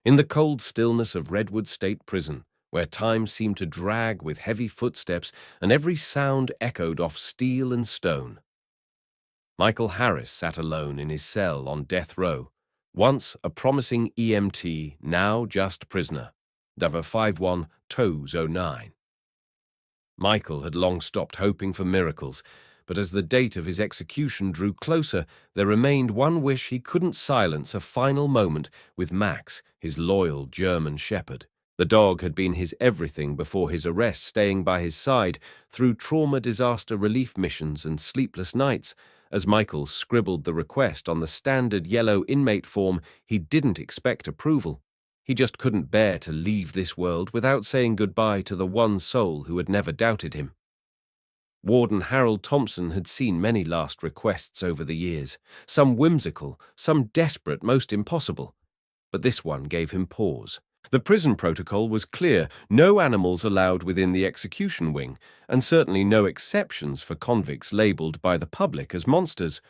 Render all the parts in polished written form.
In the cold stillness of Redwood State Prison, where time seemed to drag with heavy footsteps and every sound echoed off steel and stone, Michael Harris sat alone in his cell on death row, once a promising EMT, now just prisoner, Dover 51 Toes 09. Michael had long stopped hoping for miracles, but as the date of his execution drew closer, there remained one wish he couldn't silence: a final moment with Max, his loyal German shepherd. The dog had been his everything before his arrest, staying by his side through trauma disaster relief missions and sleepless nights. As Michael scribbled the request on the standard yellow inmate form, he didn't expect approval. He just couldn't bear to leave this world without saying goodbye to the one soul who had never doubted him. Warden Harold Thompson had seen many last requests over the years, some whimsical, some desperate, most impossible. But this one gave him pause. The prison protocol was clear: no animals allowed within the execution wing, and certainly no exceptions for convicts labeled by the public as monsters.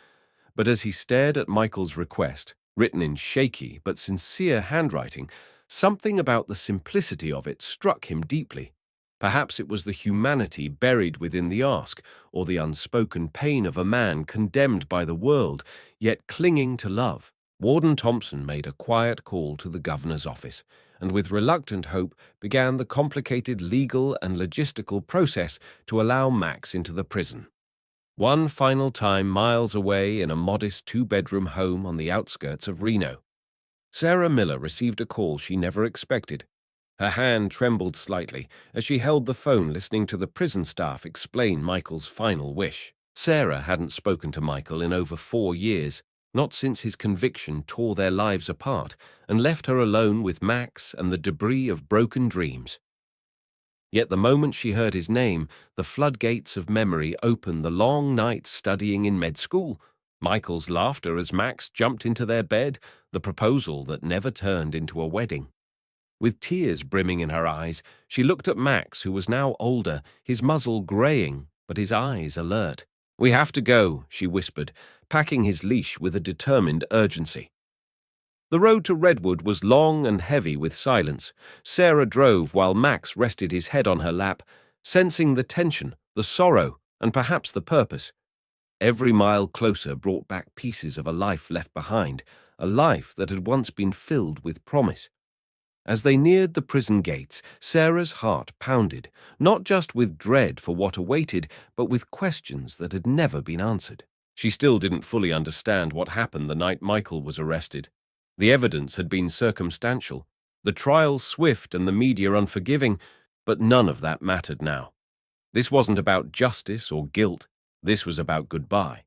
But as he stared at Michael's request, written in shaky but sincere handwriting, something about the simplicity of it struck him deeply. Perhaps it was the humanity buried within the ask, or the unspoken pain of a man condemned by the world, yet clinging to love. Warden Thompson made a quiet call to the governor's office, and with reluctant hope began the complicated legal and logistical process to allow Max into the prison. One final time, miles away in a modest two-bedroom home on the outskirts of Reno, Sarah Miller received a call she never expected. Her hand trembled slightly as she held the phone, listening to the prison staff explain Michael's final wish. Sarah hadn't spoken to Michael in over 4 years, not since his conviction tore their lives apart and left her alone with Max and the debris of broken dreams. Yet the moment she heard his name, the floodgates of memory opened: the long nights studying in med school, Michael's laughter as Max jumped into their bed, the proposal that never turned into a wedding. With tears brimming in her eyes, she looked at Max, who was now older, his muzzle graying, but his eyes alert. "We have to go," she whispered, packing his leash with a determined urgency. The road to Redwood was long and heavy with silence. Sarah drove while Max rested his head on her lap, sensing the tension, the sorrow, and perhaps the purpose. Every mile closer brought back pieces of a life left behind, a life that had once been filled with promise. As they neared the prison gates, Sarah's heart pounded, not just with dread for what awaited, but with questions that had never been answered. She still didn't fully understand what happened the night Michael was arrested. The evidence had been circumstantial, the trial swift and the media unforgiving, but none of that mattered now. This wasn't about justice or guilt. This was about goodbye.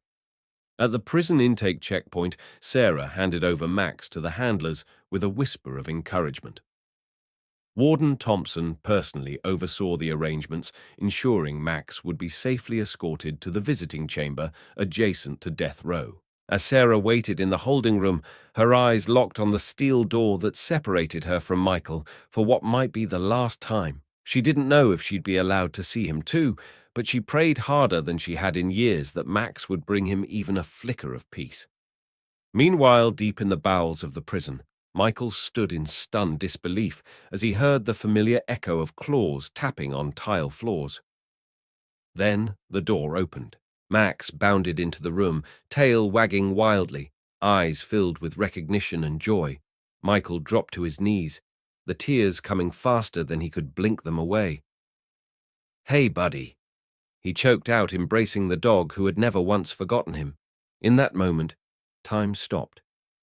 At the prison intake checkpoint, Sarah handed over Max to the handlers with a whisper of encouragement. Warden Thompson personally oversaw the arrangements, ensuring Max would be safely escorted to the visiting chamber adjacent to death row. As Sarah waited in the holding room, her eyes locked on the steel door that separated her from Michael for what might be the last time. She didn't know if she'd be allowed to see him too, but she prayed harder than she had in years that Max would bring him even a flicker of peace. Meanwhile, deep in the bowels of the prison, Michael stood in stunned disbelief as he heard the familiar echo of claws tapping on tile floors. Then the door opened. Max bounded into the room, tail wagging wildly, eyes filled with recognition and joy. Michael dropped to his knees, the tears coming faster than he could blink them away. "Hey, buddy," he choked out, embracing the dog who had never once forgotten him. In that moment, time stopped.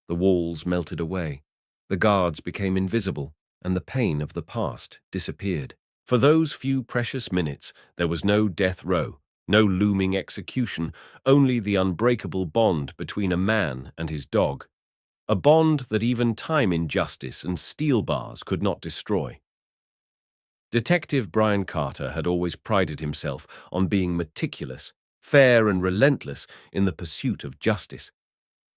The walls melted away. The guards became invisible, and the pain of the past disappeared. For those few precious minutes, there was no death row, no looming execution, only the unbreakable bond between a man and his dog. A bond that even time, injustice, and steel bars could not destroy. Detective Brian Carter had always prided himself on being meticulous, fair, and relentless in the pursuit of justice.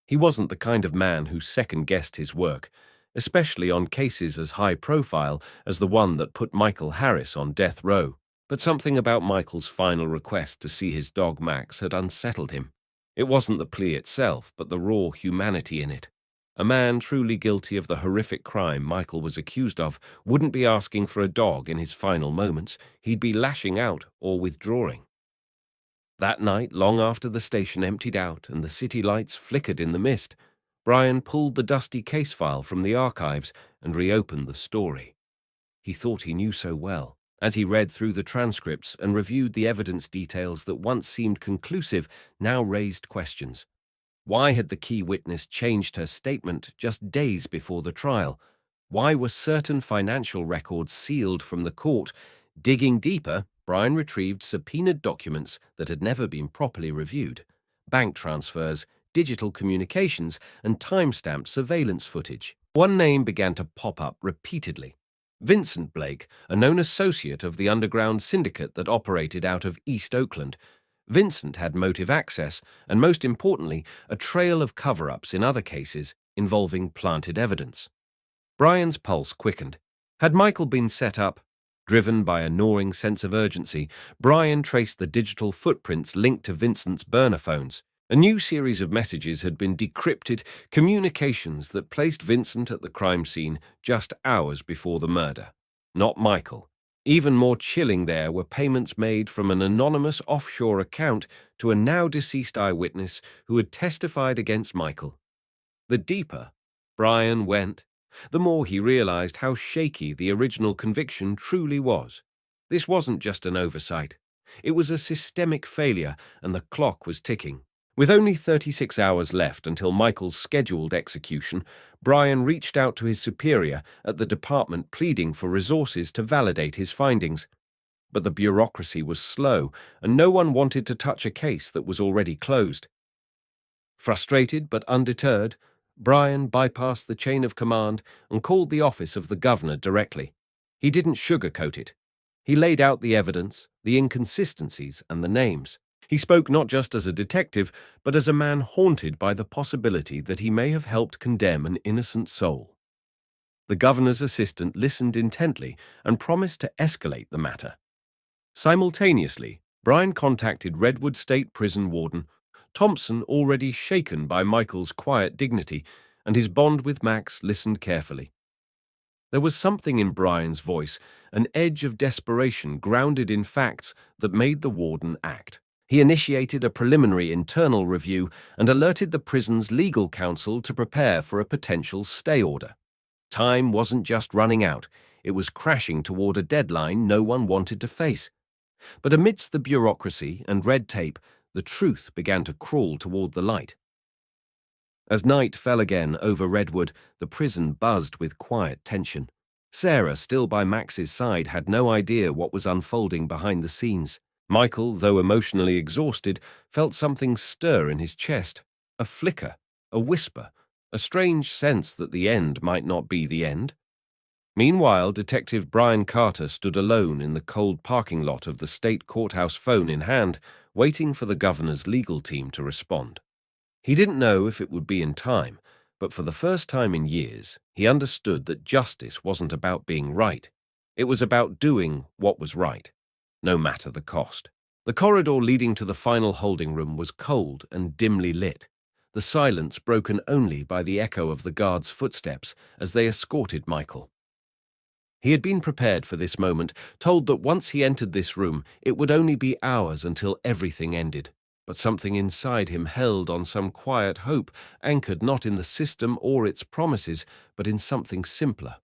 He wasn't the kind of man who second-guessed his work, especially on cases as high-profile as the one that put Michael Harris on death row. But something about Michael's final request to see his dog Max had unsettled him. It wasn't the plea itself, but the raw humanity in it. A man truly guilty of the horrific crime Michael was accused of wouldn't be asking for a dog in his final moments. He'd be lashing out or withdrawing. That night, long after the station emptied out and the city lights flickered in the mist, Brian pulled the dusty case file from the archives and reopened the story he thought he knew so well. As he read through the transcripts and reviewed the evidence details that once seemed conclusive now raised questions. Why had the key witness changed her statement just days before the trial? Why were certain financial records sealed from the court? Digging deeper, Brian retrieved subpoenaed documents that had never been properly reviewed, bank transfers, digital communications, and time-stamped surveillance footage. One name began to pop up repeatedly. Vincent Blake, a known associate of the underground syndicate that operated out of East Oakland. Vincent had motive access and, most importantly, a trail of cover-ups in other cases involving planted evidence. Brian's pulse quickened. Had Michael been set up? Driven by a gnawing sense of urgency, Brian traced the digital footprints linked to Vincent's burner phones. A new series of messages had been decrypted, communications that placed Vincent at the crime scene just hours before the murder. Not Michael. Even more chilling there were payments made from an anonymous offshore account to a now-deceased eyewitness who had testified against Michael. The deeper Brian went, the more he realized how shaky the original conviction truly was. This wasn't just an oversight. It was a systemic failure, and the clock was ticking. With only 36 hours left until Michael's scheduled execution, Brian reached out to his superior at the department pleading for resources to validate his findings. But the bureaucracy was slow, and no one wanted to touch a case that was already closed. Frustrated but undeterred, Brian bypassed the chain of command and called the office of the governor directly. He didn't sugarcoat it. He laid out the evidence, the inconsistencies, and the names. He spoke not just as a detective, but as a man haunted by the possibility that he may have helped condemn an innocent soul. The governor's assistant listened intently and promised to escalate the matter. Simultaneously, Brian contacted Redwood State Prison Warden Thompson, already shaken by Michael's quiet dignity, and his bond with Max listened carefully. There was something in Brian's voice, an edge of desperation grounded in facts that made the warden act. He initiated a preliminary internal review and alerted the prison's legal counsel to prepare for a potential stay order. Time wasn't just running out, it was crashing toward a deadline no one wanted to face. But amidst the bureaucracy and red tape, the truth began to crawl toward the light. As night fell again over Redwood, the prison buzzed with quiet tension. Sarah, still by Max's side, had no idea what was unfolding behind the scenes. Michael, though emotionally exhausted, felt something stir in his chest, a flicker, a whisper, a strange sense that the end might not be the end. Meanwhile, Detective Brian Carter stood alone in the cold parking lot of the state courthouse, phone in hand, waiting for the governor's legal team to respond. He didn't know if it would be in time, but for the first time in years, he understood that justice wasn't about being right. It was about doing what was right, no matter the cost. The corridor leading to the final holding room was cold and dimly lit, the silence broken only by the echo of the guards' footsteps as they escorted Michael. He had been prepared for this moment, told that once he entered this room, it would only be hours until everything ended. But something inside him held on some quiet hope, anchored not in the system or its promises, but in something simpler,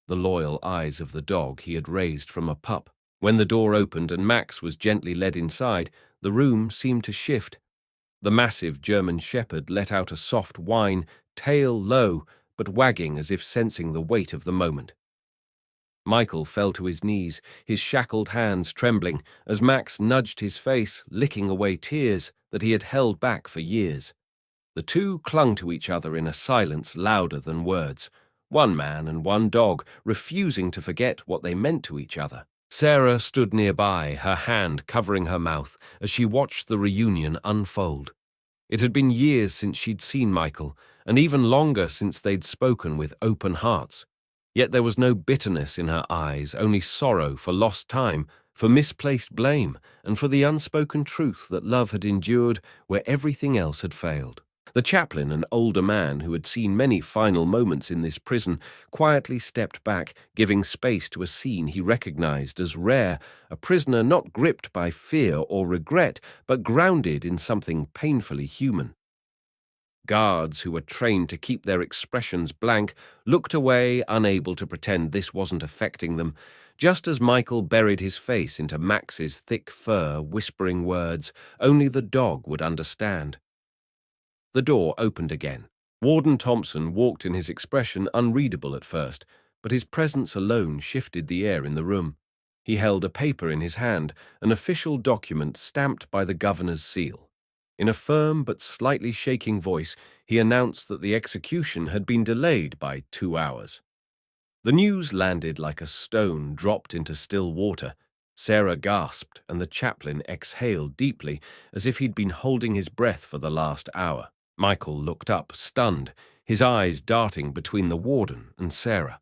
the loyal eyes of the dog he had raised from a pup. When the door opened and Max was gently led inside, the room seemed to shift. The massive German shepherd let out a soft whine, tail low, but wagging as if sensing the weight of the moment. Michael fell to his knees, his shackled hands trembling, as Max nudged his face, licking away tears that he had held back for years. The two clung to each other in a silence louder than words, one man and one dog, refusing to forget what they meant to each other. Sarah stood nearby, her hand covering her mouth, as she watched the reunion unfold. It had been years since she'd seen Michael, and even longer since they'd spoken with open hearts. Yet there was no bitterness in her eyes, only sorrow for lost time, for misplaced blame, and for the unspoken truth that love had endured where everything else had failed. The chaplain, an older man who had seen many final moments in this prison, quietly stepped back, giving space to a scene he recognized as rare, a prisoner not gripped by fear or regret, but grounded in something painfully human. Guards, who were trained to keep their expressions blank, looked away, unable to pretend this wasn't affecting them, just as Michael buried his face into Max's thick fur, whispering words only the dog would understand. The door opened again. Warden Thompson walked in, his expression unreadable at first, but his presence alone shifted the air in the room. He held a paper in his hand, an official document stamped by the governor's seal. In a firm but slightly shaking voice, he announced that the execution had been delayed by 2 hours. The news landed like a stone dropped into still water. Sarah gasped, and the chaplain exhaled deeply, as if he'd been holding his breath for the last hour. Michael looked up, stunned, his eyes darting between the warden and Sarah.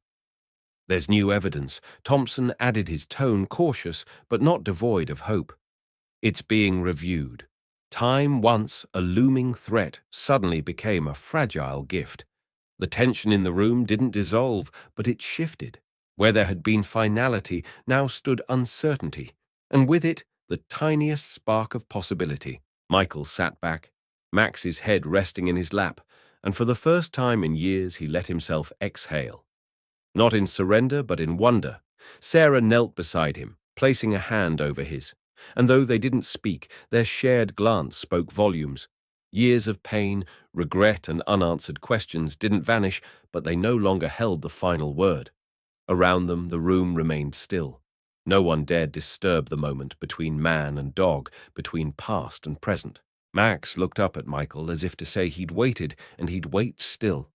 "There's new evidence." Thompson added, his tone cautious but not devoid of hope. "It's being reviewed." Time, once a looming threat, suddenly became a fragile gift. The tension in the room didn't dissolve, but it shifted. Where there had been finality, now stood uncertainty, and with it, the tiniest spark of possibility. Michael sat back, Max's head resting in his lap, and for the first time in years he let himself exhale. Not in surrender, but in wonder. Sarah knelt beside him, placing a hand over his, and though they didn't speak, their shared glance spoke volumes. Years of pain, regret, and unanswered questions didn't vanish, but they no longer held the final word. Around them, the room remained still. No one dared disturb the moment between man and dog, between past and present. Max looked up at Michael as if to say he'd waited and he'd wait still.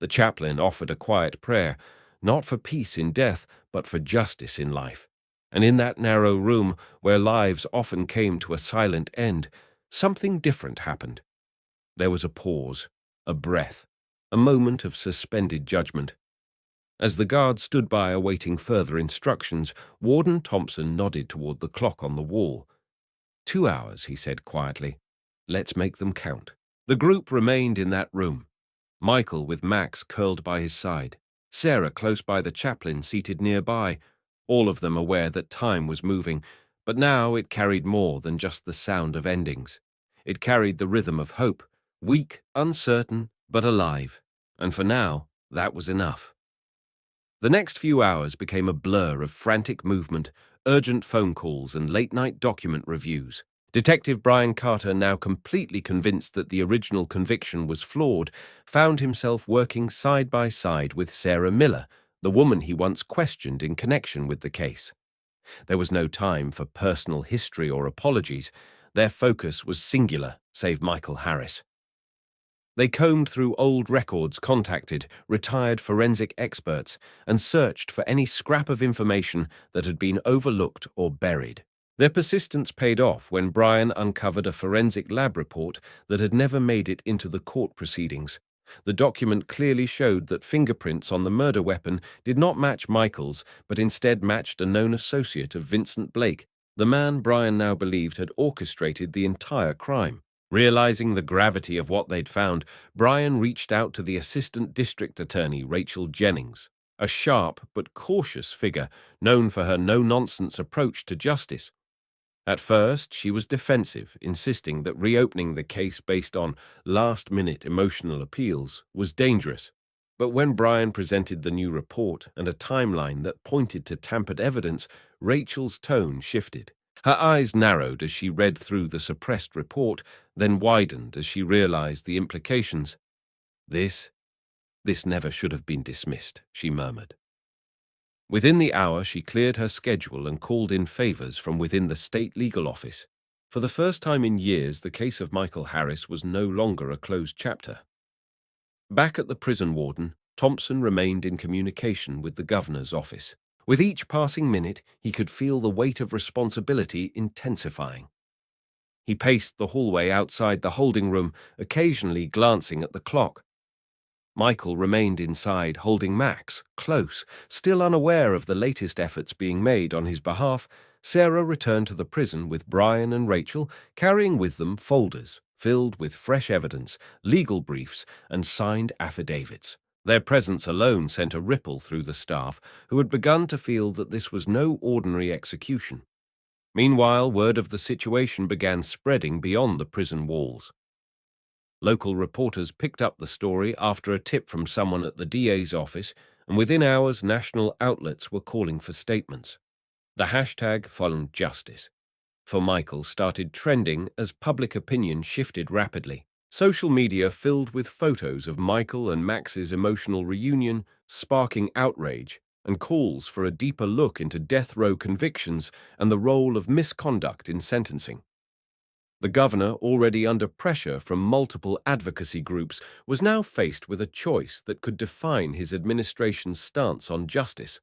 The chaplain offered a quiet prayer, not for peace in death, but for justice in life. And in that narrow room, where lives often came to a silent end, something different happened. There was a pause, a breath, a moment of suspended judgment. As the guard stood by awaiting further instructions, Warden Thompson nodded toward the clock on the wall. 2 hours, he said quietly. Let's make them count. The group remained in that room. Michael with Max curled by his side, Sarah close by the chaplain seated nearby, all of them aware that time was moving, but now it carried more than just the sound of endings. It carried the rhythm of hope, weak, uncertain, but alive, and for now, that was enough. The next few hours became a blur of frantic movement, urgent phone calls, and late-night document reviews. Detective Brian Carter, now completely convinced that the original conviction was flawed, found himself working side by side with Sarah Miller, the woman he once questioned in connection with the case. There was no time for personal history or apologies. Their focus was singular, save Michael Harris. They combed through old records, contacted retired forensic experts, and searched for any scrap of information that had been overlooked or buried. Their persistence paid off when Brian uncovered a forensic lab report that had never made it into the court proceedings. The document clearly showed that fingerprints on the murder weapon did not match Michael's, but instead matched a known associate of Vincent Blake, the man Brian now believed had orchestrated the entire crime. Realizing the gravity of what they'd found, Brian reached out to the Assistant District Attorney, Rachel Jennings, a sharp but cautious figure known for her no-nonsense approach to justice. At first, she was defensive, insisting that reopening the case based on last-minute emotional appeals was dangerous. But when Brian presented the new report and a timeline that pointed to tampered evidence, Rachel's tone shifted. Her eyes narrowed as she read through the suppressed report, then widened as she realized the implications. This never should have been dismissed, she murmured. Within the hour, she cleared her schedule and called in favors from within the state legal office. For the first time in years, the case of Michael Harris was no longer a closed chapter. Back at the prison warden, Thompson remained in communication with the governor's office. With each passing minute, he could feel the weight of responsibility intensifying. He paced the hallway outside the holding room, occasionally glancing at the clock. Michael remained inside, holding Max close. Still unaware of the latest efforts being made on his behalf, Sarah returned to the prison with Brian and Rachel, carrying with them folders filled with fresh evidence, legal briefs, and signed affidavits. Their presence alone sent a ripple through the staff, who had begun to feel that this was no ordinary execution. Meanwhile, word of the situation began spreading beyond the prison walls. Local reporters picked up the story after a tip from someone at the DA's office, and within hours national outlets were calling for statements. The hashtag found justice for Michael started trending as public opinion shifted rapidly. Social media filled with photos of Michael and Max's emotional reunion, sparking outrage and calls for a deeper look into death row convictions and the role of misconduct in sentencing. The governor, already under pressure from multiple advocacy groups, was now faced with a choice that could define his administration's stance on justice.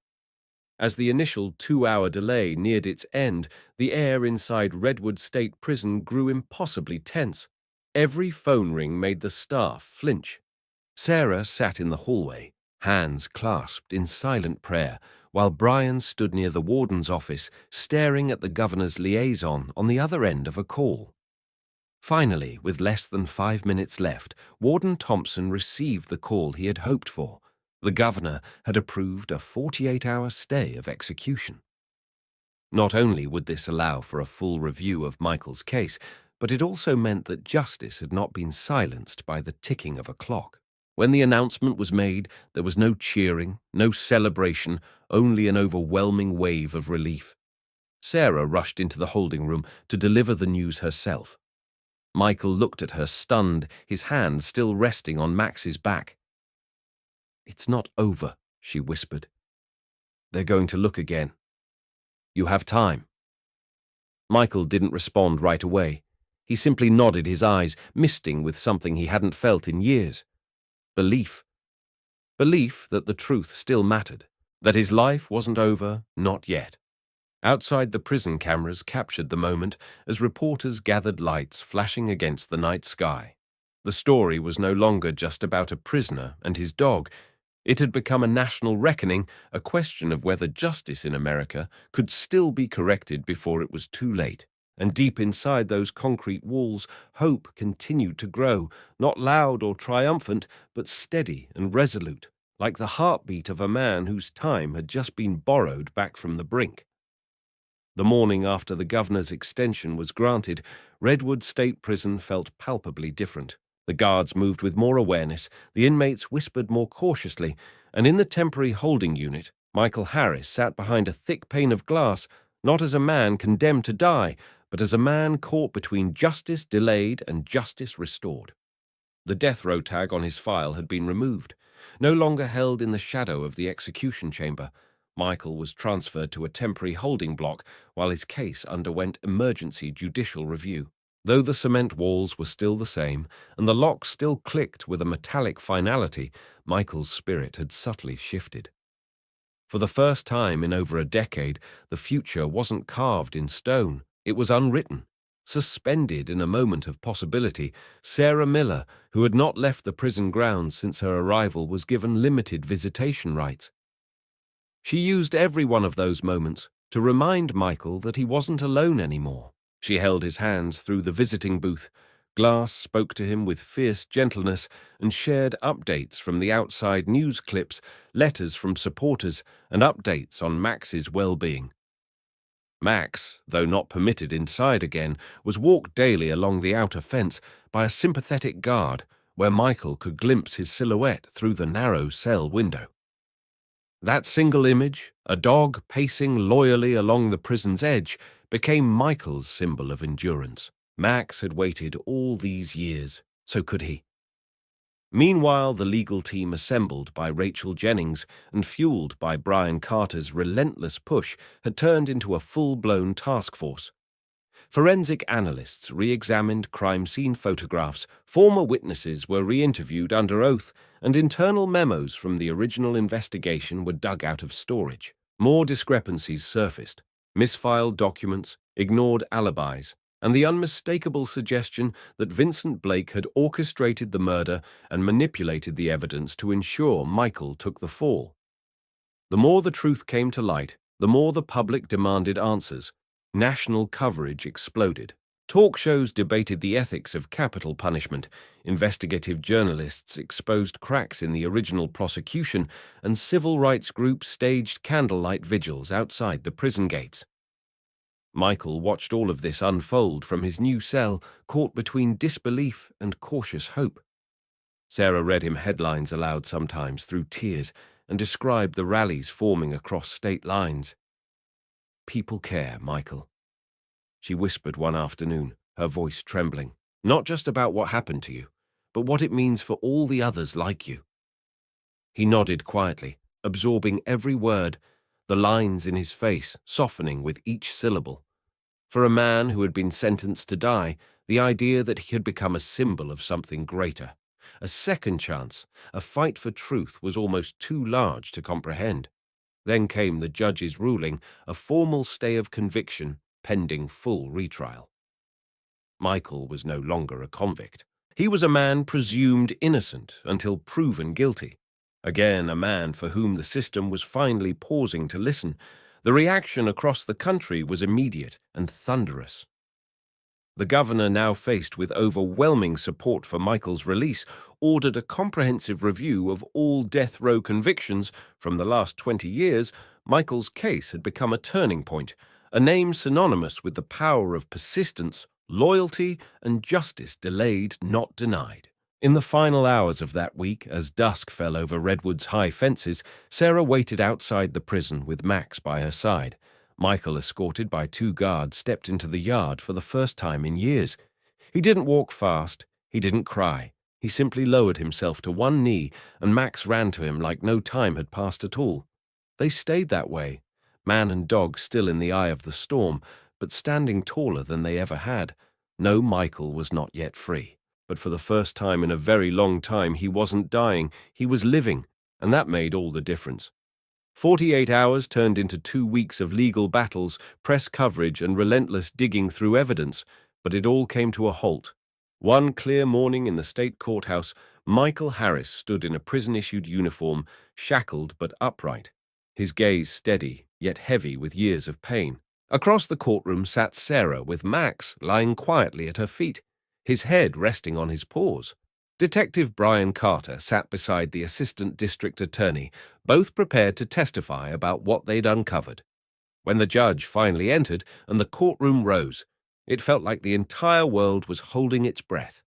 As the initial 2-hour delay neared its end, the air inside Redwood State Prison grew impossibly tense. Every phone ring made the staff flinch. Sarah sat in the hallway, hands clasped in silent prayer, while Brian stood near the warden's office, staring at the governor's liaison on the other end of a call. Finally, with less than 5 minutes left, Warden Thompson received the call he had hoped for. The governor had approved a 48-hour stay of execution. Not only would this allow for a full review of Michael's case, but it also meant that justice had not been silenced by the ticking of a clock. When the announcement was made, there was no cheering, no celebration, only an overwhelming wave of relief. Sarah rushed into the holding room to deliver the news herself. Michael looked at her stunned, his hand still resting on Max's back. "It's not over," she whispered. "They're going to look again. You have time." Michael didn't respond right away. He simply nodded, his eyes misting with something he hadn't felt in years. Belief. Belief that the truth still mattered, that his life wasn't over, not yet. Outside, the prison cameras captured the moment as reporters gathered, lights flashing against the night sky. The story was no longer just about a prisoner and his dog. It had become a national reckoning, a question of whether justice in America could still be corrected before it was too late. And deep inside those concrete walls, hope continued to grow, not loud or triumphant, but steady and resolute, like the heartbeat of a man whose time had just been borrowed back from the brink. The morning after the governor's extension was granted, Redwood State Prison felt palpably different. The guards moved with more awareness, the inmates whispered more cautiously, and in the temporary holding unit, Michael Harris sat behind a thick pane of glass, not as a man condemned to die, but as a man caught between justice delayed and justice restored. The death row tag on his file had been removed. No longer held in the shadow of the execution chamber, Michael was transferred to a temporary holding block while his case underwent emergency judicial review. Though the cement walls were still the same, and the lock still clicked with a metallic finality, Michael's spirit had subtly shifted. For the first time in over a decade, the future wasn't carved in stone. It was unwritten. Suspended in a moment of possibility, Sarah Miller, who had not left the prison grounds since her arrival, was given limited visitation rights. She used every one of those moments to remind Michael that he wasn't alone anymore. She held his hands through the visiting booth. Glass spoke to him with fierce gentleness and shared updates from the outside news clips, letters from supporters, and updates on Max's well-being. Max, though not permitted inside again, was walked daily along the outer fence by a sympathetic guard, where Michael could glimpse his silhouette through the narrow cell window. That single image, a dog pacing loyally along the prison's edge, became Michael's symbol of endurance. Max had waited all these years, so could he. Meanwhile, the legal team assembled by Rachel Jennings and fueled by Brian Carter's relentless push had turned into a full-blown task force. Forensic analysts re-examined crime scene photographs, former witnesses were re-interviewed under oath, and internal memos from the original investigation were dug out of storage. More discrepancies surfaced: misfiled documents, ignored alibis, and the unmistakable suggestion that Vincent Blake had orchestrated the murder and manipulated the evidence to ensure Michael took the fall. The more the truth came to light, the more the public demanded answers. National coverage exploded. Talk shows debated the ethics of capital punishment, investigative journalists exposed cracks in the original prosecution, and civil rights groups staged candlelight vigils outside the prison gates. Michael watched all of this unfold from his new cell, caught between disbelief and cautious hope. Sarah read him headlines aloud sometimes through tears and described the rallies forming across state lines. "People care, Michael," she whispered one afternoon, her voice trembling. "Not just about what happened to you, but what it means for all the others like you." He nodded quietly, absorbing every word, the lines in his face softening with each syllable. For a man who had been sentenced to die, the idea that he had become a symbol of something greater, a second chance, a fight for truth, was almost too large to comprehend. Then came the judge's ruling, a formal stay of conviction pending full retrial. Michael was no longer a convict. He was a man presumed innocent until proven guilty. Again, a man for whom the system was finally pausing to listen. The reaction across the country was immediate and thunderous. The governor, now faced with overwhelming support for Michael's release, ordered a comprehensive review of all death row convictions. From the last 20 years, Michael's case had become a turning point, a name synonymous with the power of persistence, loyalty, and justice delayed, not denied. In the final hours of that week, as dusk fell over Redwood's high fences, Sarah waited outside the prison with Max by her side. Michael, escorted by 2 guards, stepped into the yard for the first time in years. He didn't walk fast. He didn't cry. He simply lowered himself to one knee, and Max ran to him like no time had passed at all. They stayed that way, man and dog still in the eye of the storm, but standing taller than they ever had. No, Michael was not yet free. But for the first time in a very long time, he wasn't dying, he was living, and that made all the difference. 48 hours turned into 2 weeks of legal battles, press coverage, and relentless digging through evidence, but it all came to a halt. One clear morning in the state courthouse, Michael Harris stood in a prison-issued uniform, shackled but upright, his gaze steady, yet heavy with years of pain. Across the courtroom sat Sarah, with Max lying quietly at her feet, his head resting on his paws. Detective Brian Carter sat beside the assistant district attorney, both prepared to testify about what they'd uncovered. When the judge finally entered and the courtroom rose, it felt like the entire world was holding its breath.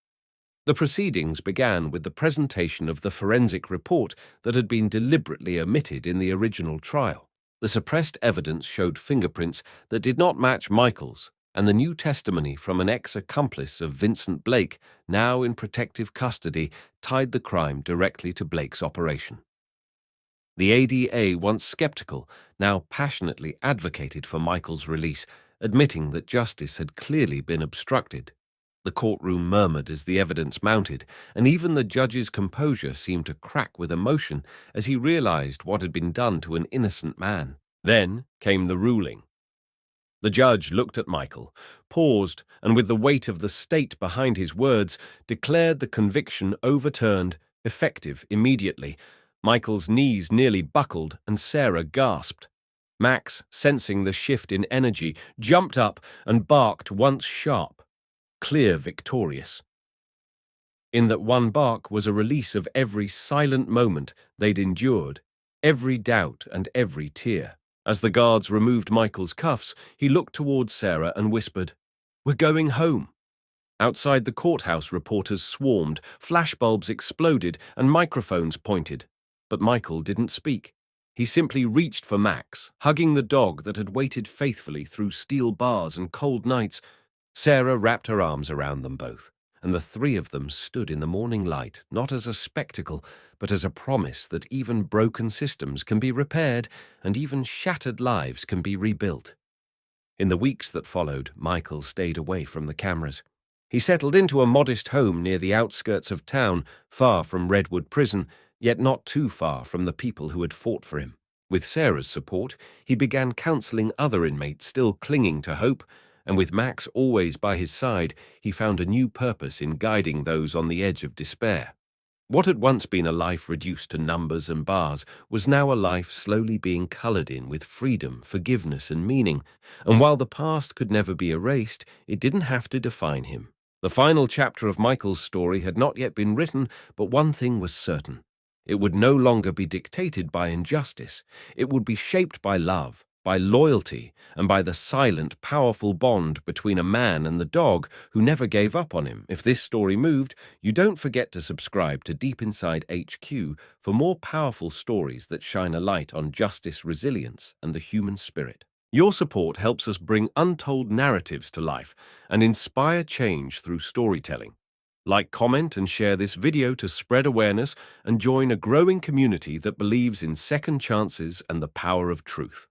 The proceedings began with the presentation of the forensic report that had been deliberately omitted in the original trial. The suppressed evidence showed fingerprints that did not match Michael's, and the new testimony from an ex-accomplice of Vincent Blake, now in protective custody, tied the crime directly to Blake's operation. The ADA, once skeptical, now passionately advocated for Michael's release, admitting that justice had clearly been obstructed. The courtroom murmured as the evidence mounted, and even the judge's composure seemed to crack with emotion as he realized what had been done to an innocent man. Then came the ruling. The judge looked at Michael, paused, and with the weight of the state behind his words, declared the conviction overturned, effective immediately. Michael's knees nearly buckled, and Sarah gasped. Max, sensing the shift in energy, jumped up and barked once sharp, clear victorious. In that one bark was a release of every silent moment they'd endured, every doubt and every tear. As the guards removed Michael's cuffs, he looked towards Sarah and whispered, "We're going home." Outside the courthouse, reporters swarmed, flashbulbs exploded, and microphones pointed. But Michael didn't speak. He simply reached for Max, hugging the dog that had waited faithfully through steel bars and cold nights. Sarah wrapped her arms around them both, and the 3 of them stood in the morning light, not as a spectacle, but as a promise that even broken systems can be repaired and even shattered lives can be rebuilt. In the weeks that followed, Michael stayed away from the cameras. He settled into a modest home near the outskirts of town, far from Redwood Prison, yet not too far from the people who had fought for him. With Sarah's support, he began counseling other inmates still clinging to hope, and with Max always by his side, he found a new purpose in guiding those on the edge of despair. What had once been a life reduced to numbers and bars was now a life slowly being colored in with freedom, forgiveness, and meaning. And while the past could never be erased, it didn't have to define him. The final chapter of Michael's story had not yet been written, but one thing was certain. It would no longer be dictated by injustice. It would be shaped by love, by loyalty, and by the silent, powerful bond between a man and the dog who never gave up on him. If this story moved, you don't forget to subscribe to Deep Inside HQ for more powerful stories that shine a light on justice, resilience, and the human spirit. Your support helps us bring untold narratives to life and inspire change through storytelling. Like, comment, and share this video to spread awareness and join a growing community that believes in second chances and the power of truth.